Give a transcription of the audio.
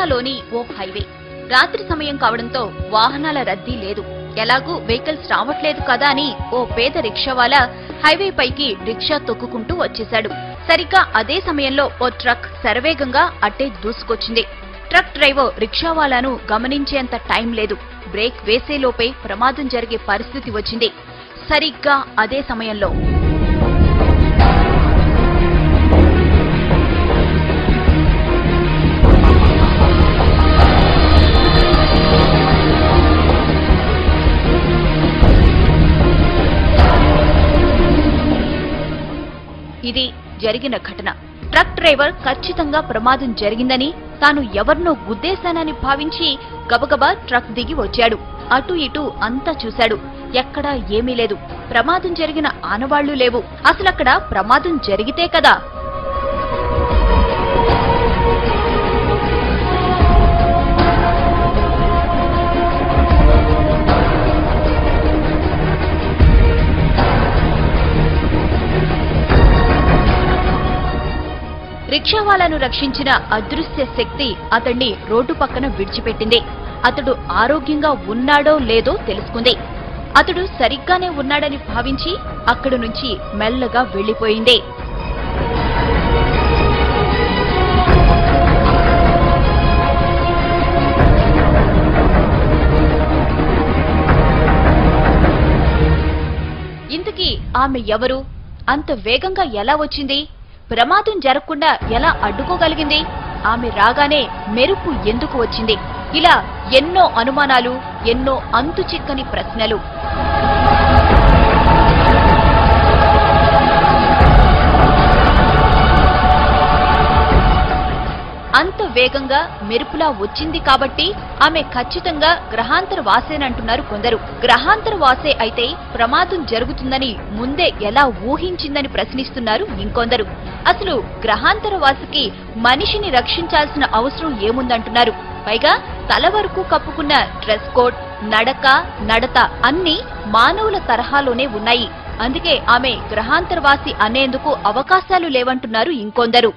హర్యానాలోని ఓ హైవే. రాత్రి సమయం కావడంతో వాహనాల రద్దీ లేదు. ఎలాగూ వెహికల్స్ రావట్లేదు కదా అని ఓ పేద రిక్షావాలా హైవే పైకి రిక్షా తొక్కుకుంటూ వచ్చేశాడు. సరిగ్గా అదే సమయంలో ఓ ట్రక్ శరవేగంగా అట్టే దూసుకొచ్చింది. ట్రక్ డ్రైవర్ రిక్షావాలాను గమనించేంత టైం లేదు. బ్రేక్ వేసేలోపే ప్రమాదం జరిగే పరిస్థితి వచ్చింది. సరిగ్గా అదే సమయంలో ఇది జరిగిన ఘటన. ట్రక్ డ్రైవర్ ఖచ్చితంగా ప్రమాదం జరిగిందని, తాను ఎవరినో గుద్దేశానని భావించి గబగబా ట్రక్ దిగి వచ్చాడు. అటు ఇటు అంతా చూశాడు. ఎక్కడా ఏమీ లేదు. ప్రమాదం జరిగిన ఆనవాళ్లు లేవు. అసలక్కడ ప్రమాదం జరిగితే కదా. రిక్షావాలాను రక్షించిన అదృశ్య శక్తి అతన్ని రోడ్డు పక్కన విడిచిపెట్టింది. అతడు ఆరోగ్యంగా ఉన్నాడో లేదో తెలుసుకుంది. అతడు సరిగ్గానే ఉన్నాడని భావించి అక్కడి నుంచి మెల్లగా వెళ్లిపోయింది. ఇంతకీ ఆమె ఎవరు? అంత వేగంగా ఎలా వచ్చింది? ప్రమాదం జరగకుండా ఎలా అడ్డుకోగలిగింది? ఆమె రాగానే మెరుపు ఎందుకు వచ్చింది? ఇలా ఎన్నో అనుమానాలు, ఎన్నో అంతుచిక్కని ప్రశ్నలు. అంత వేగంగా మెరుపులా వచ్చింది కాబట్టి ఆమె ఖచ్చితంగా గ్రహాంతర వాసేనంటున్నారు కొందరు. గ్రహాంతర వాసే అయితే ప్రమాదం జరుగుతుందని ముందే ఎలా ఊహించిందని ప్రశ్నిస్తున్నారు ఇంకొందరు. అసలు గ్రహాంతర వాసికి మనిషిని రక్షించాల్సిన అవసరం ఏముందంటున్నారు. పైగా తల వరకు కప్పుకున్న డ్రెస్ కోడ్, నడక, నడత అన్నీ మానవుల తరహాలోనే ఉన్నాయి. అందుకే ఆమె గ్రహాంతరవాసి అనేందుకు అవకాశాలు లేవంటున్నారు ఇంకొందరు.